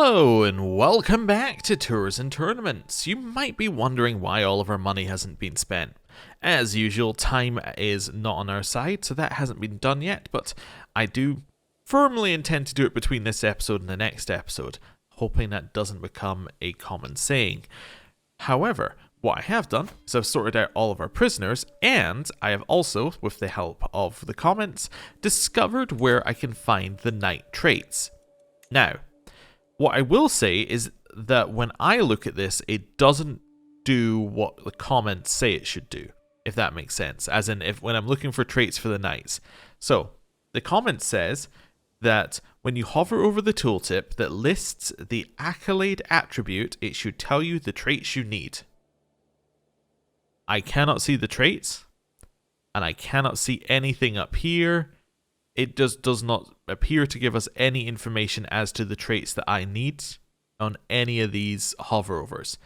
Hello and welcome back to Tours and Tournaments. You might be wondering why all of our money hasn't been spent. As usual, time is not on our side, so that hasn't been done yet, but I do firmly intend to do it between this episode and the next episode, hoping that doesn't become a common saying. However, what I have done is I've sorted out all of our prisoners, and I have also, with the help of the comments, discovered where I can find the knight traits. Now, what I will say is that when I look at this, it doesn't do what the comments say it should do, if that makes sense. As in, when I'm looking for traits for the knights. So, the comment says that when you hover over the tooltip that lists the accolade attribute, it should tell you the traits you need. I cannot see the traits, and I cannot see anything up here. It just does not appear to give us any information as to the traits that I need on any of these hoverovers.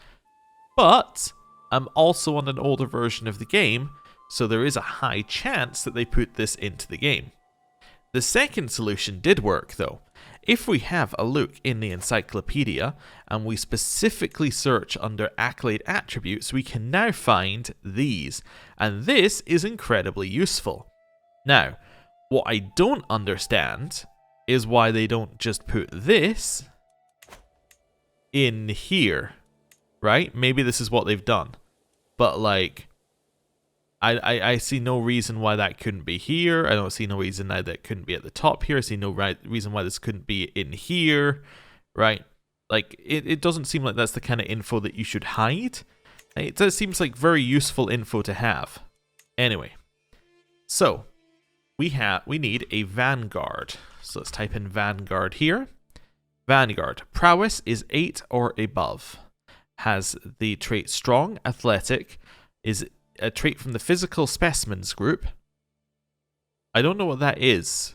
But I'm also on an older version of the game, so there is a high chance that they put this into the game. The second solution did work though. If we have a look in the encyclopedia and we specifically search under accolade attributes, we can now find these, and this is incredibly useful. Now, what I don't understand is why they don't just put this in here, right? Maybe this is what they've done. But like, I see no reason why that couldn't be here. I don't see no reason why that couldn't be at the top here. I see no reason why this couldn't be in here, right? Like, it doesn't seem like that's the kind of info that you should hide. It just seems like very useful info to have. Anyway, so we need a vanguard. So let's type in vanguard here. Vanguard. Prowess is 8 or above. Has the trait strong, athletic, is a trait from the physical specimens group. I don't know what that is.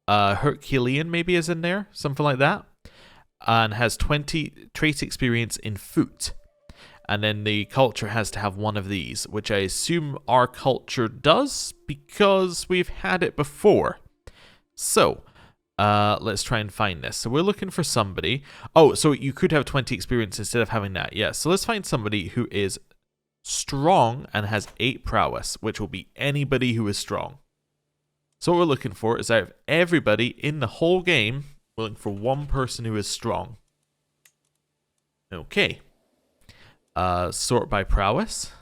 Herculean maybe is in there, something like that. And has 20 trait experience in foot. And then the culture has to have one of these, which I assume our culture does because we've had it before. So, let's try and find this. So we're looking for somebody. Oh, so you could have 20 experience instead of having that. Yeah, so let's find somebody who is strong and has 8 prowess, which will be anybody who is strong. So what we're looking for is out of everybody in the whole game, we're looking for one person who is strong. Okay. Sort by prowess.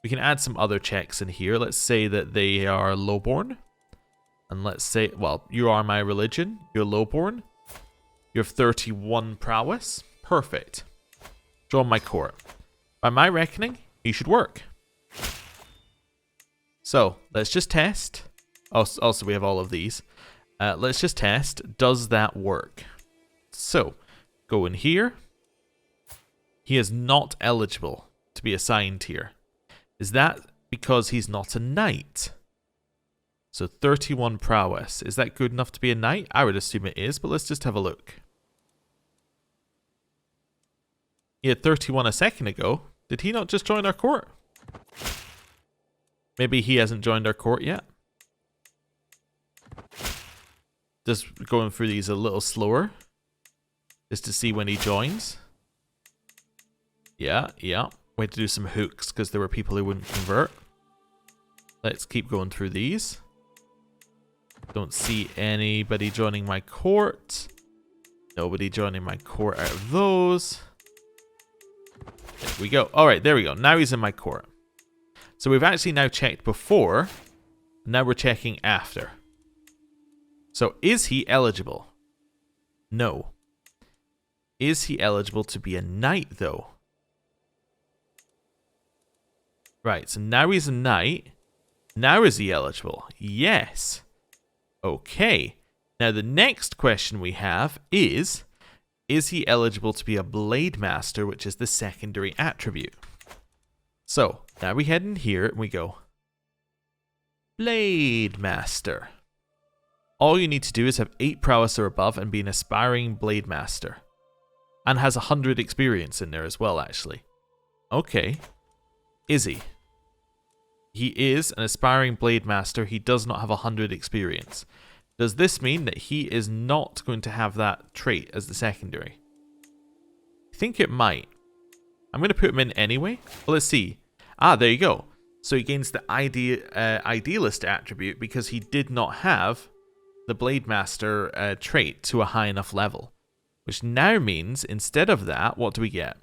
We can add some other checks in here. Let's say that they are lowborn. And let's say, well, you are my religion. You're lowborn. You have 31 prowess. Perfect. Join my court. By my reckoning, you should work. So, let's just test. Also, we have all of these. Let's just test. Does that work? So, go in here. He is not eligible to be assigned here. Is that because he's not a knight? So 31 prowess. Is that good enough to be a knight? I would assume it is, but let's just have a look. He had 31 a second ago. Did he not just join our court? Maybe he hasn't joined our court yet. Just going through these a little slower. Just to see when he joins. Yeah. We had to do some hooks because there were people who wouldn't convert. Let's keep going through these. Don't see anybody joining my court. Nobody joining my court out of those. There we go. Alright, there we go. Now he's in my court. So we've actually now checked before. Now we're checking after. So is he eligible? No. Is he eligible to be a knight though? Right, so now he's a knight. Now is he eligible? Yes. Okay. Now the next question we have is he eligible to be a blade master, which is the secondary attribute? So, now we head in here and we go, blade master. All you need to do is have 8 prowess or above and be an aspiring blade master. And has 100 experience in there as well, actually. Okay. Is he? He is an aspiring blade master. He does not have 100 experience. Does this mean that he is not going to have that trait as the secondary? I think it might. I'm going to put him in anyway. Well, let's see. Ah, there you go. So he gains the idealist attribute because he did not have the Blade Master trait to a high enough level. Which now means, instead of that, what do we get?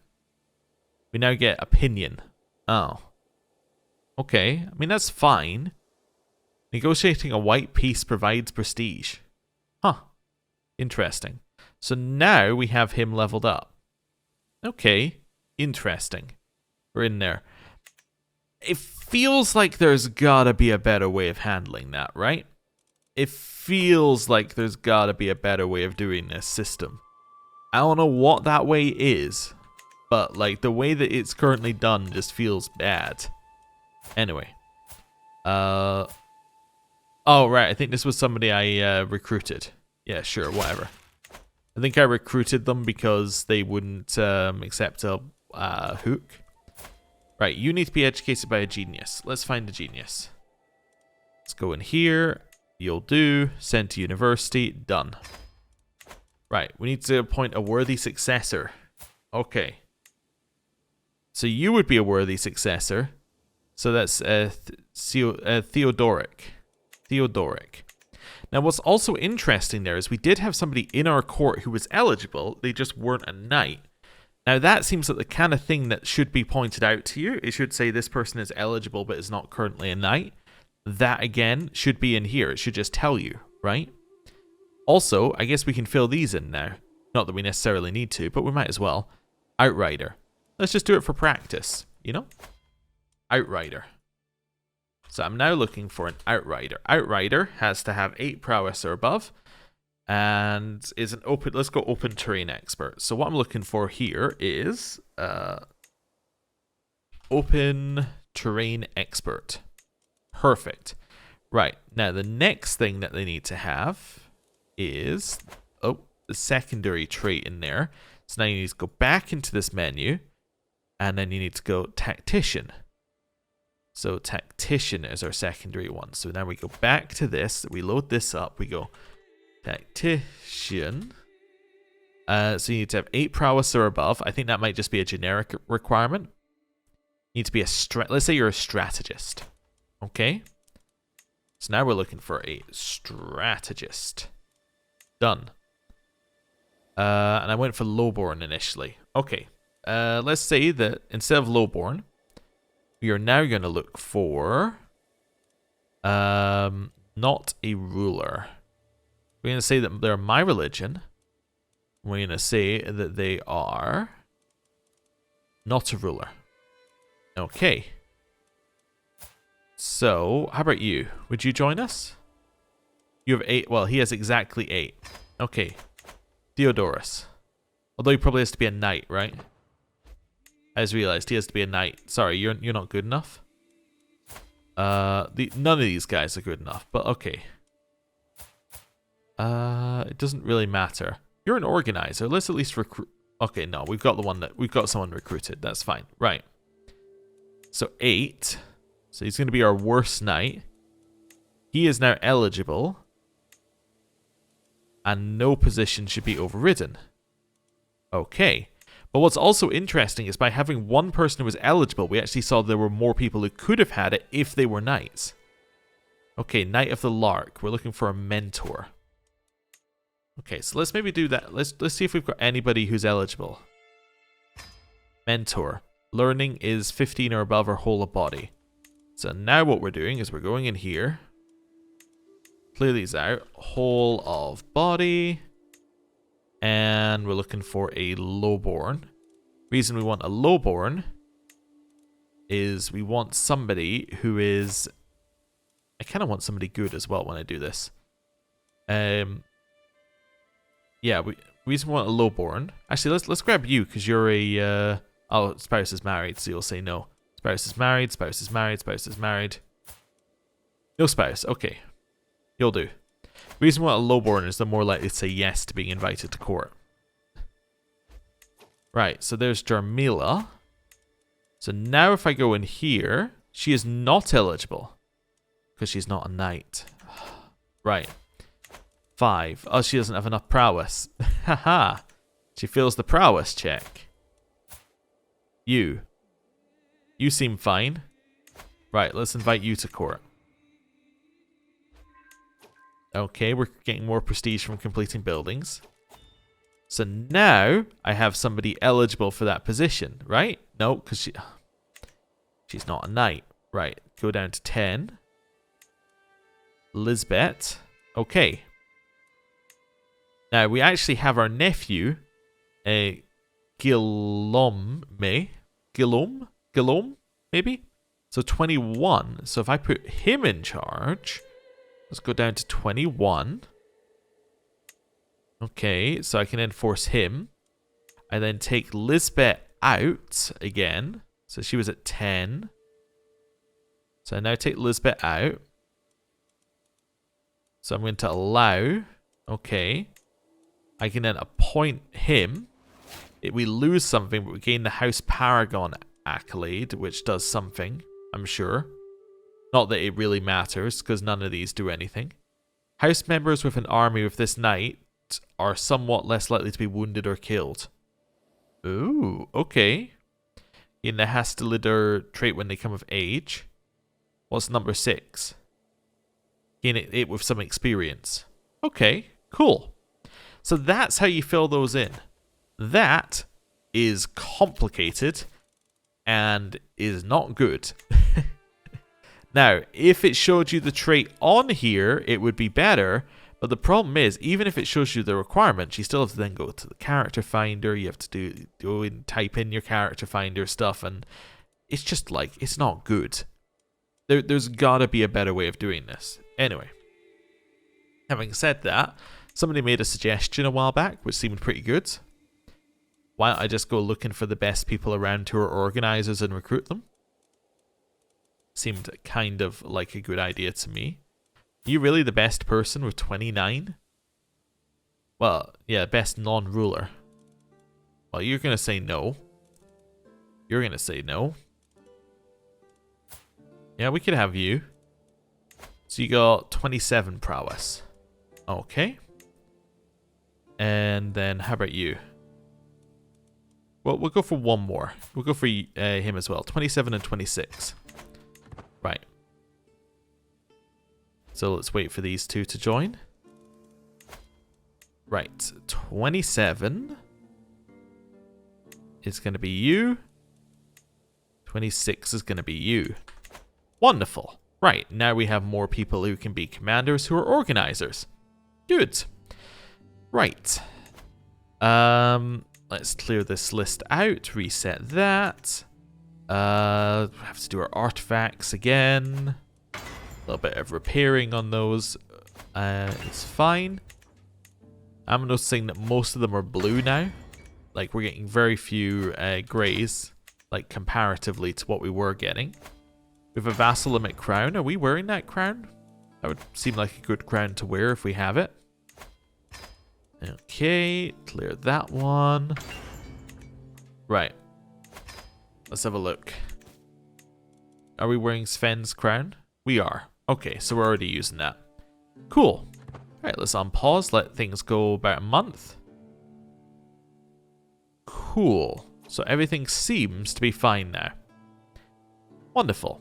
We now get opinion. Oh. Okay, I mean, that's fine. Negotiating a white peace provides prestige. Huh. Interesting. So now we have him leveled up. Okay. Interesting. We're in there. It feels like there's gotta be a better way of handling that, right? It feels like there's gotta be a better way of doing this system. I don't know what that way is, but like the way that it's currently done just feels bad. Anyway. Oh, right. I think this was somebody I recruited. Yeah, sure. Whatever. I think I recruited them because they wouldn't accept a hook. Right. You need to be educated by a genius. Let's find a genius. Let's go in here. You'll do. Send to university. Done. Right. We need to appoint a worthy successor. Okay. So you would be a worthy successor. So that's Theodoric. Theodoric. Now, what's also interesting there is we did have somebody in our court who was eligible. They just weren't a knight. Now, that seems like the kind of thing that should be pointed out to you. It should say this person is eligible but is not currently a knight. That, again, should be in here. It should just tell you, right? Also, I guess we can fill these in now. Not that we necessarily need to, but we might as well. Outrider. Let's just do it for practice, you know? Outrider. So I'm now looking for an outrider. Outrider has to have 8 prowess or above. And is an open... Let's go open terrain expert. So what I'm looking for here is... open terrain expert. Perfect. Right. Now the next thing that they need to have is... Oh, the secondary trait in there. So now you need to go back into this menu. And then you need to go tactician. So tactician is our secondary one. So now we go back to this. We load this up. We go tactician. So you need to have 8 prowess or above. I think that might just be a generic requirement. You need to be a let's say you're a strategist. Okay. So now we're looking for a strategist. Done. And I went for lowborn initially. Okay. Let's say that instead of lowborn, we are now going to look for not a ruler. We're going to say that they're my religion. We're going to say that they are not a ruler. Okay. So, how about you? Would you join us? You have 8. Well, he has exactly 8. Okay. Theodorus. Although he probably has to be a knight, right? I just realized he has to be a knight. Sorry, you're not good enough. None of these guys are good enough, but okay. It doesn't really matter. You're an organizer. Let's at least recruit. Okay, no, we've got someone recruited. That's fine. Right. So 8. So he's going to be our worst knight. He is now eligible. And no position should be overridden. Okay. But what's also interesting is by having one person who was eligible, we actually saw there were more people who could have had it if they were knights. Okay, Knight of the Lark. We're looking for a mentor. Okay, so let's maybe do that. Let's see if we've got anybody who's eligible. Mentor. Learning is 15 or above or whole of body. So now what we're doing is we're going in here. Clear these out. Whole of body. And we're looking for a lowborn. Reason we want a lowborn is we want somebody who is... I kind of want somebody good as well when I do this. Yeah, reason we want a lowborn. Actually, let's grab you because you're a... oh, spouse is married, so you'll say no. Spouse is married, spouse is married, spouse is married. No spouse, okay. You'll do. The reason we want a lowborn is they're more likely to say yes to being invited to court. Right, so there's Jarmila. So now if I go in here, she is not eligible. Because she's not a knight. Right. 5. Oh, she doesn't have enough prowess. Haha. She fails the prowess check. You. You seem fine. Right, let's invite you to court. Okay, we're getting more prestige from completing buildings. So now I have somebody eligible for that position, right? No, because she's not a knight. Right, go down to 10. Lisbeth. Okay. Now we actually have our nephew, Guillaume, maybe? So 21. So if I put him in charge, let's go down to 21. Okay, so I can enforce him. I then take Lisbeth out again. So she was at 10. So I now take Lisbeth out. So I'm going to allow. Okay. I can then appoint him. We lose something, but we gain the House Paragon accolade, which does something, I'm sure. Not that it really matters, because none of these do anything. House members with an army with this knight are somewhat less likely to be wounded or killed. Ooh, okay. In the Hastilider trait when they come of age. What's number 6? Gain it with some experience. Okay, cool. So that's how you fill those in. That is complicated and is not good. Now, if it showed you the trait on here, it would be better. But the problem is, even if it shows you the requirements, you still have to then go to the character finder. You have to go and type in your character finder stuff, and it's just like, it's not good. There's gotta be a better way of doing this. Anyway, having said that, somebody made a suggestion a while back, which seemed pretty good. Why don't I just go looking for the best people around who are organizers and recruit them? Seemed kind of like a good idea to me. Are you really the best person with 29? Well, yeah, best non-ruler. Well, you're going to say no. You're going to say no. Yeah, we could have you. So you got 27 prowess. Okay. And then how about you? Well, we'll go for one more. We'll go for him as well. 27 and 26. Right. So let's wait for these two to join. Right. 27 is going to be you. 26 is going to be you. Wonderful. Right. Now we have more people who can be commanders who are organizers. Good. Right. Let's clear this list out. Reset that. We have to do our artifacts again. A little bit of repairing on those. It's fine. I'm noticing that most of them are blue now. Like, we're getting very few greys, like, comparatively to what we were getting. We have a vassal limit crown. Are we wearing that crown? That would seem like a good crown to wear if we have it. Okay, clear that one. Right. Let's have a look. Are we wearing Sven's crown? We are. Okay, so we're already using that. Cool. Alright, let's unpause. Let things go about a month. Cool. So everything seems to be fine now. Wonderful.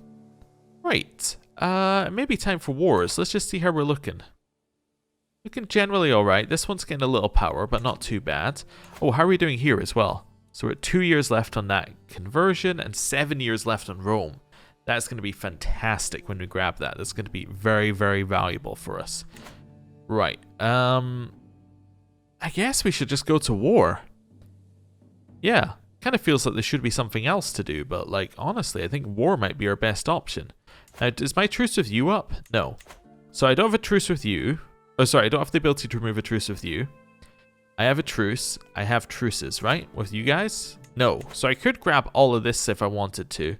Right. Maybe time for wars. Let's just see how we're looking. Looking generally alright. This one's getting a little power, but not too bad. Oh, how are we doing here as well? So we're at 2 years left on that conversion and 7 years left on Rome. That's going to be fantastic when we grab that. That's going to be very, very valuable for us. Right. I guess we should just go to war. Yeah. Kind of feels like there should be something else to do, but like, honestly, I think war might be our best option. Now, is my truce with you up? No. So I don't have a truce with you. Oh, sorry, I don't have the ability to remove a truce with you. I have a truce. I have truces, right? With you guys? No. So I could grab all of this if I wanted to.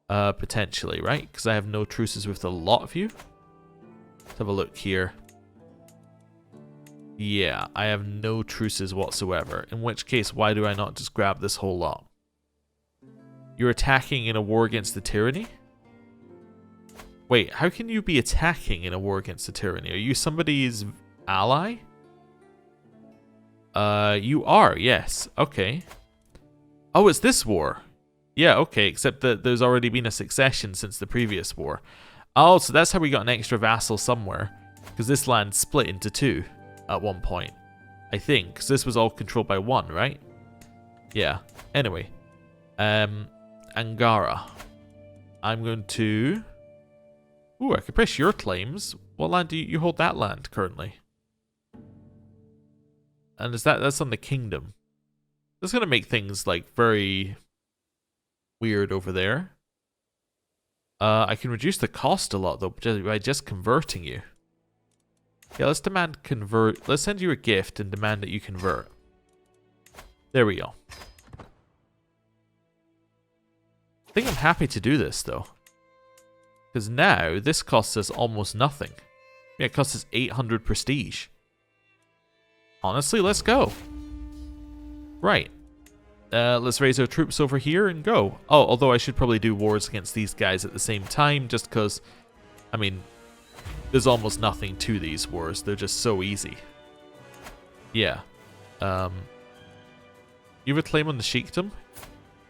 Potentially, right? Because I have no truces with a lot of you. Let's have a look here. Yeah, I have no truces whatsoever. In which case, why do I not just grab this whole lot? You're attacking in a war against the tyranny? Wait, how can you be attacking in a war against the tyranny? Are you somebody's ally? You are, yes. Okay. Oh, it's this war. Yeah, okay, except that there's already been a succession since the previous war. Oh, so that's how we got an extra vassal somewhere. Because this land split into two at one point. I think, because this was all controlled by one, right? Yeah. Anyway. Angara. I'm going to... Ooh, I could press your claims. What land do you hold that land currently? And that's on the kingdom. That's going to make things like very weird over there. I can reduce the cost a lot though by just converting you. Yeah, let's demand convert. Let's send you a gift and demand that you convert. There we go. I think I'm happy to do this though. Because now this costs us almost nothing. Yeah, it costs us 800 prestige. Honestly, let's go. Right. Let's raise our troops over here and go. Oh, although I should probably do wars against these guys at the same time, just because, I mean, there's almost nothing to these wars. They're just so easy. Yeah. You have a claim on the sheikdom?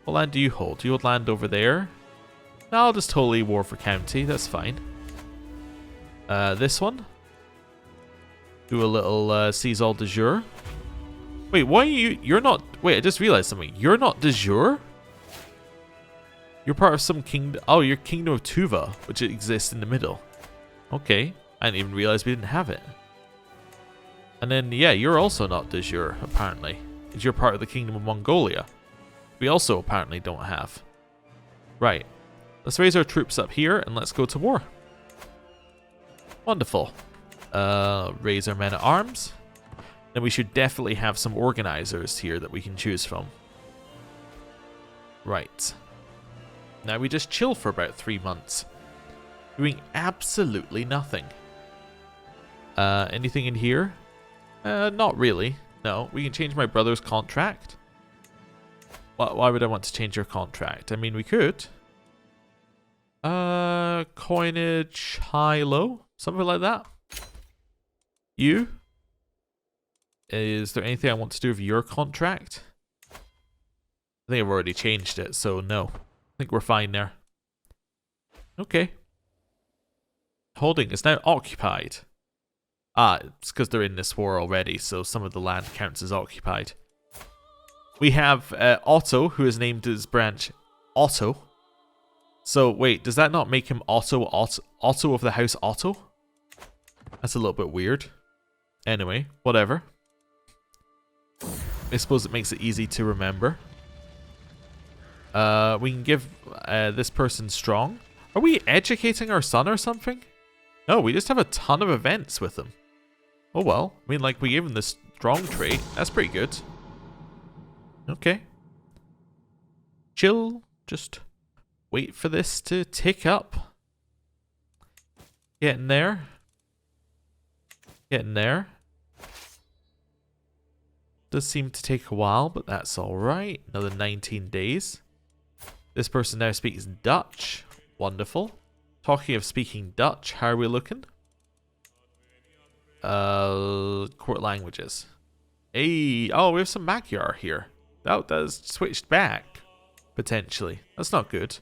What land do you hold? Do you hold land over there? No, I'll just totally war for county. That's fine. This one? Do a little seize all de jure. Wait, why are you're not... Wait, I just realized something. You're not de jure? You're part of some kingdom... Oh, you're Kingdom of Tuva, which exists in the middle. Okay. I didn't even realize we didn't have it. And then, yeah, you're also not de jure, apparently. Because you're part of the Kingdom of Mongolia. We also apparently don't have. Right. Let's raise our troops up here and let's go to war. Wonderful. Raise our men at arms. Then we should definitely have some organizers here that we can choose from. Right. Now we just chill for about 3 months. Doing absolutely nothing. Anything in here? Not really. No, we can change my brother's contract. Why would I want to change your contract? I mean, we could. Coinage high-low? Something like that? You? Is there anything I want to do with your contract? I think I've already changed it, so no. I think we're fine there. Okay. Holding is now occupied. Ah, it's because they're in this war already, so some of the land counts as occupied. We have Otto, who is named his branch Otto. So, wait, does that not make him Otto of the House Otto? That's a little bit weird. Anyway, whatever. I suppose it makes it easy to remember. We can give this person strong. Are we educating our son or something? No, we just have a ton of events with him. Oh well, I mean, like, we gave him this strong trait. That's pretty good. Okay. Chill. Just wait for this to tick up. Getting there. Getting there. Does seem to take a while, but that's alright. Another 19 days. This person now speaks Dutch. Wonderful. Talking of speaking Dutch, how are we looking? Court languages. Hey, oh, we have some Magyar here. That has switched back, potentially. That's not good.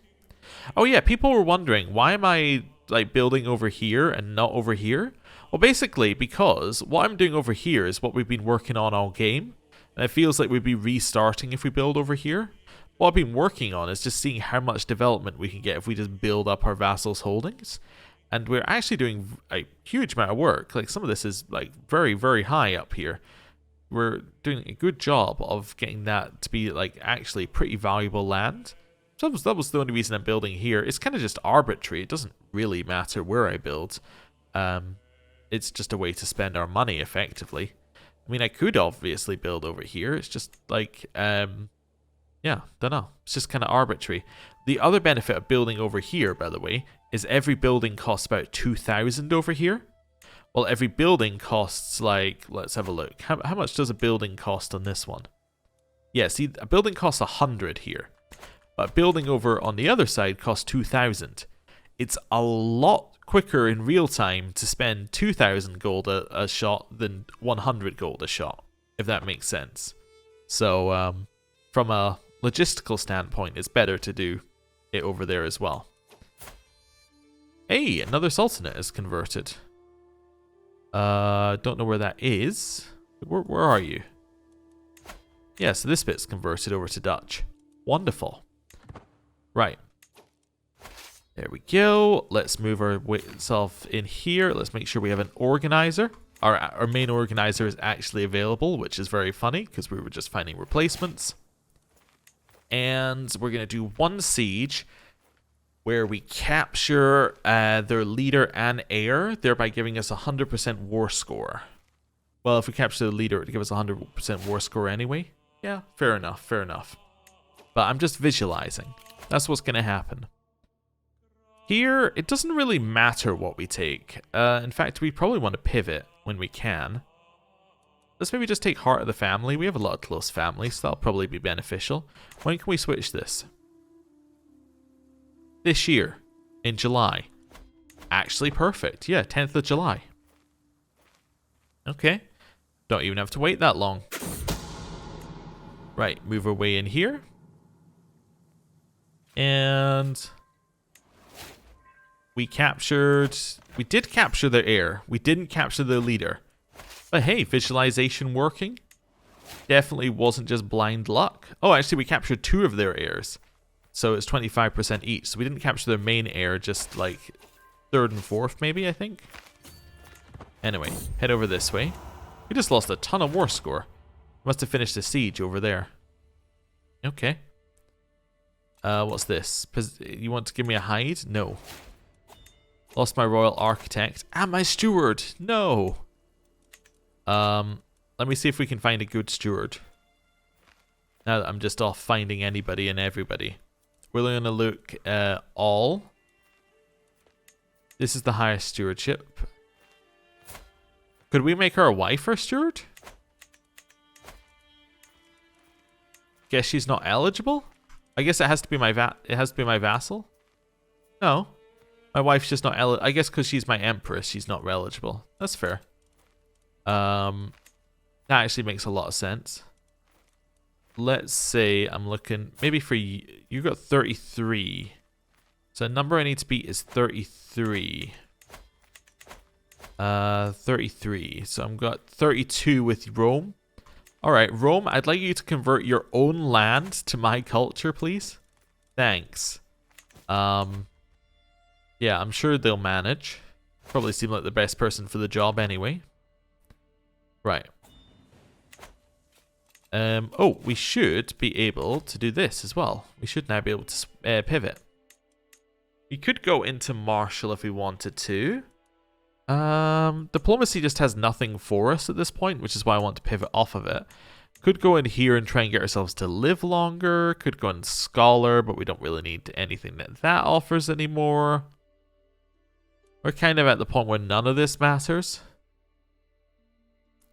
Oh yeah, people were wondering, why am I like building over here and not over here? Well, basically because what I'm doing over here is what we've been working on all game. And it feels like we'd be restarting if we build over here. What I've been working on is just seeing how much development we can get if we just build up our vassals' holdings. And we're actually doing a huge amount of work. Like, some of this is like very, very high up here. We're doing a good job of getting that to be like actually pretty valuable land. So that was the only reason I'm building here. It's kind of just arbitrary. It doesn't really matter where I build. It's just a way to spend our money effectively. I mean, I could obviously build over here. It's just like, yeah, don't know. It's just kind of arbitrary. The other benefit of building over here, by the way, is every building costs about 2,000 over here. Well, every building costs like, let's have a look. How much does a building cost on this one? Yeah, see, a building costs 100 here. But building over on the other side costs 2,000. It's a lot quicker in real time to spend 2,000 gold a shot than 100 gold a shot, if that makes sense. So, from a logistical standpoint, it's better to do it over there as well. Hey, another sultanate is converted. Don't know where that is. Where are you? Yeah, so this bit's converted over to Dutch. Wonderful. Right. There we go. Let's move ourselves in here. Let's make sure we have an organizer. Our main organizer is actually available, which is very funny because we were just finding replacements. And we're going to do one siege where we capture their leader and heir, thereby giving us 100% war score. Well, if we capture the leader, it would give us 100% war score anyway. Yeah, fair enough, fair enough. But I'm just visualizing. That's what's going to happen. Here, it doesn't really matter what we take. In fact, we probably want to pivot when we can. Let's maybe just take Heart of the Family. We have a lot of close families, so that'll probably be beneficial. When can we switch this? This year, in July. Actually perfect. Yeah, 10th of July. Okay. Don't even have to wait that long. Right, move our way in here. And we did capture their heir. We didn't capture their leader. But hey, visualization working. Definitely wasn't just blind luck. Oh, actually we captured 2 of their heirs. So it's 25% each. So we didn't capture their main heir, just like 3rd and 4th maybe, I think. Anyway, head over this way. We just lost a ton of war score. Must have finished the siege over there. Okay. What's this? You want to give me a hide? No. Lost my royal architect and my steward. No. Let me see if we can find a good steward. Now that I'm just off finding anybody and everybody. We're going to look all. This is the highest stewardship. Could we make her a wife or steward? Guess she's not eligible? I guess it has to be my vassal? No. My wife's just not eligible. I guess because she's my empress, she's not eligible. That's fair. That actually makes a lot of sense. Let's say I'm looking maybe for you. You got 33. So the number I need to beat is 33. 33. So I've got 32 with Rome. Alright, Rome, I'd like you to convert your own land to my culture, please. Thanks. Yeah, I'm sure they'll manage. Probably seem like the best person for the job anyway. Right. Oh, we should be able to do this as well. We should now be able to pivot. We could go into martial if we wanted to. Diplomacy just has nothing for us at this point, which is why I want to pivot off of it. Could go in here and try and get ourselves to live longer. Could go in scholar, but we don't really need anything that offers anymore. We're kind of at the point where none of this matters.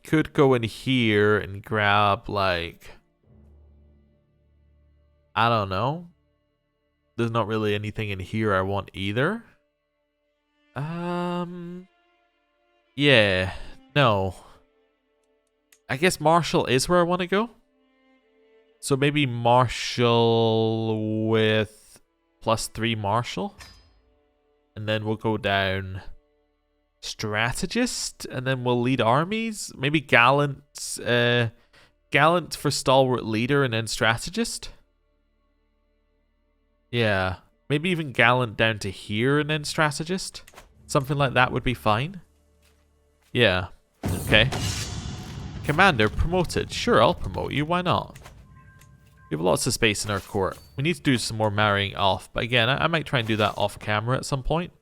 Could go in here and grab, like, I don't know. There's not really anything in here I want either. Yeah, no. I guess martial is where I want to go. So maybe martial with +3 martial. And then we'll go down strategist, and then we'll lead armies. Maybe gallant, gallant for stalwart leader, and then strategist. Yeah, maybe even gallant down to here, and then strategist. Something like that would be fine. Yeah, okay. Commander promoted. Sure, I'll promote you. Why not? We have lots of space in our court. We need to do some more marrying off, but again, I might try and do that off camera at some point.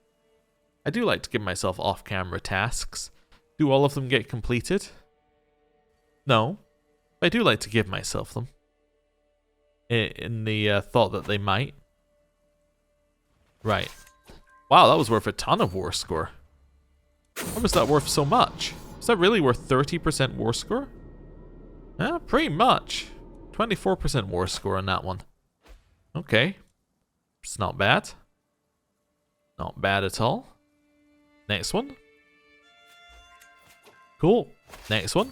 I do like to give myself off-camera tasks. Do all of them get completed? No. But I do like to give myself them. In the thought that they might. Right. Wow, that was worth a ton of war score. Why was that worth so much? Is that really worth 30% war score? Pretty much. 24% war score on that one. Okay. It's not bad. Not bad at all. Next one. Cool. Next one.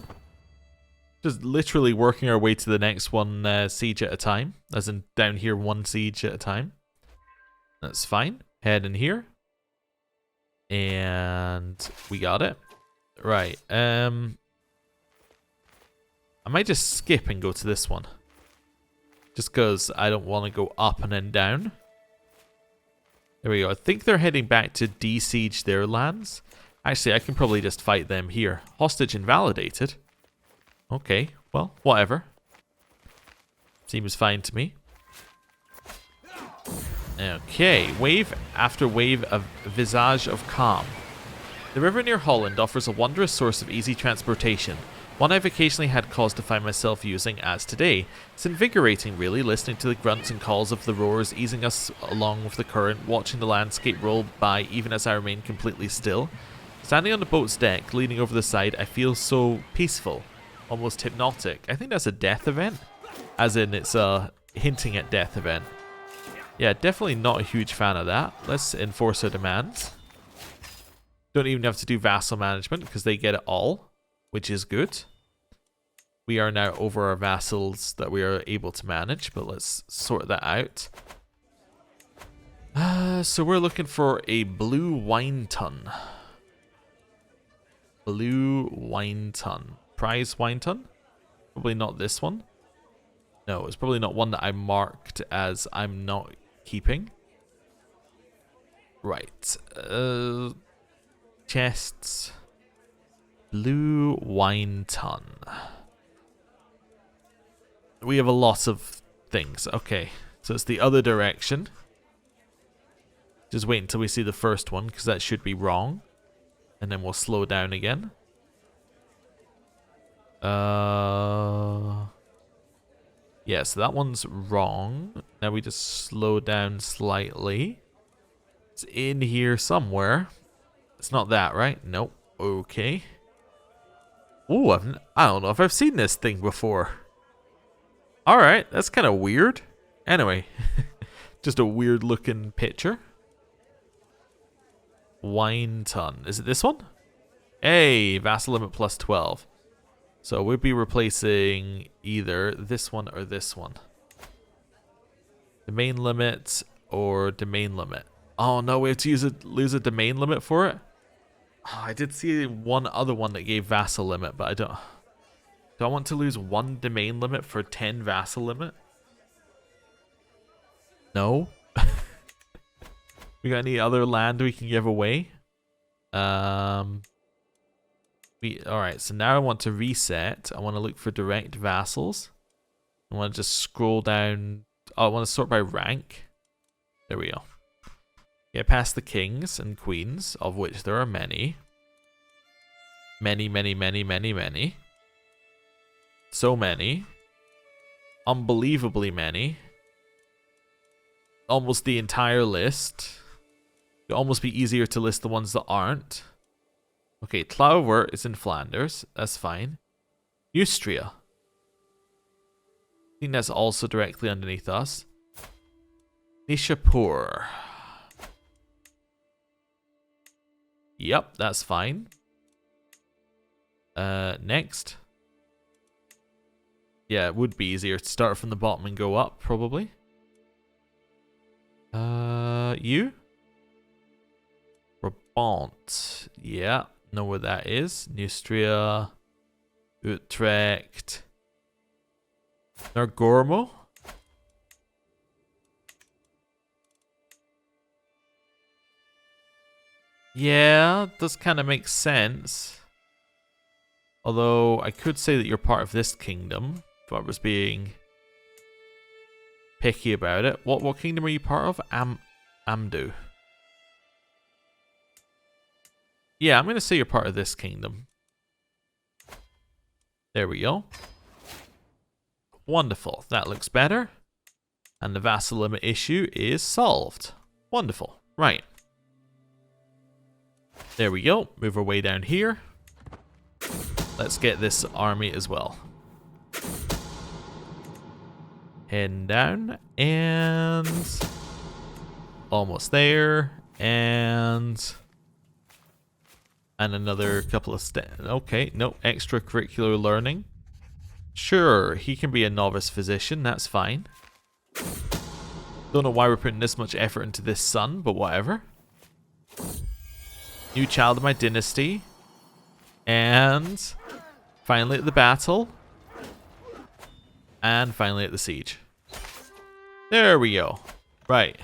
Just literally working our way to the next one siege at a time. As in down here, one siege at a time. That's fine. Head in here. And we got it. Right. I might just skip and go to this one. Just because I don't want to go up and then down. There we go. I think they're heading back to de-siege their lands. Actually, I can probably just fight them here. Hostage invalidated. Okay, well, whatever. Seems fine to me. Okay, wave after wave of Visage of Calm. The river near Holland offers a wondrous source of easy transportation, one I've occasionally had cause to find myself using as today. It's invigorating really, listening to the grunts and calls of the rowers easing us along with the current, watching the landscape roll by even as I remain completely still. Standing on the boat's deck, leaning over the side, I feel so peaceful, almost hypnotic. I think that's a death event, as in it's a hinting at death event. Yeah, definitely not a huge fan of that. Let's enforce our demands. Don't even have to do vassal management because they get it all, which is good. We are now over our vassals that we are able to manage, but let's sort that out. So we're looking for a blue wine tun. Blue wine tun. Prize wine tun? Probably not this one. No, it's probably not one that I marked as I'm not keeping. Right. Chests. Blue wine tun. We have a lot of things. Okay. So it's the other direction. Just wait until we see the first one, because that should be wrong. And then we'll slow down again. Yeah, so that one's wrong. Now we just slow down slightly. It's in here somewhere. It's not that, right? Nope. Okay. Ooh, I don't know if I've seen this thing before. Alright, that's kind of weird. Anyway, just a weird looking picture. Wine tun. Is it this one? Hey, vassal limit plus 12. So we'll be replacing either this one or this one. Domain limit or domain limit. Oh no, we have to lose a domain limit for it? Oh, I did see one other one that gave vassal limit, but I don't... Do I want to lose one domain limit for 10 vassal limit? No. We got any other land we can give away? Alright, so now I want to reset. I want to look for direct vassals. I want to just scroll down. Oh, I want to sort by rank. There we go. Get past the kings and queens, of which there are many. Many, many, many, many, many. So many. Unbelievably many. Almost the entire list. It'd almost be easier to list the ones that aren't. Okay, Tlower is in Flanders. That's fine. Neustria. I think that's also directly underneath us. Nishapur. Yep, that's fine. Next. Yeah, it would be easier to start from the bottom and go up, probably. You? Brabant. Yeah, know where that is. Neustria. Utrecht. Nargormo. Yeah, does kind of make sense. Although, I could say that you're part of this kingdom, if I was being picky about it. What kingdom are you part of? Amdu. Yeah, I'm going to say you're part of this kingdom. There we go. Wonderful. That looks better. And the vassal limit issue is solved. Wonderful. Right. There we go. Move our way down here. Let's get this army as well. Heading down. And... almost there. And another couple of steps. Okay, no, extracurricular learning. Sure, he can be a novice physician, that's fine. Don't know why we're putting this much effort into this son, but whatever. New child of my dynasty. And finally at the battle. And finally at the siege. There we go. Right.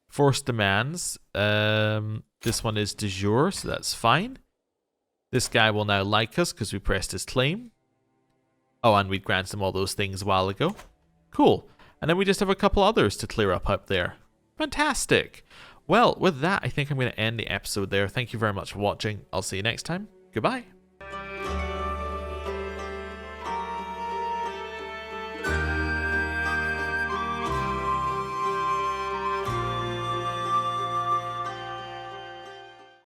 Forced demands. This one is de jure, so that's fine. This guy will now like us because we pressed his claim. Oh, and we granted him all those things a while ago. Cool. And then we just have a couple others to clear up there. Fantastic. Well, with that, I think I'm going to end the episode there. Thank you very much for watching. I'll see you next time. Goodbye.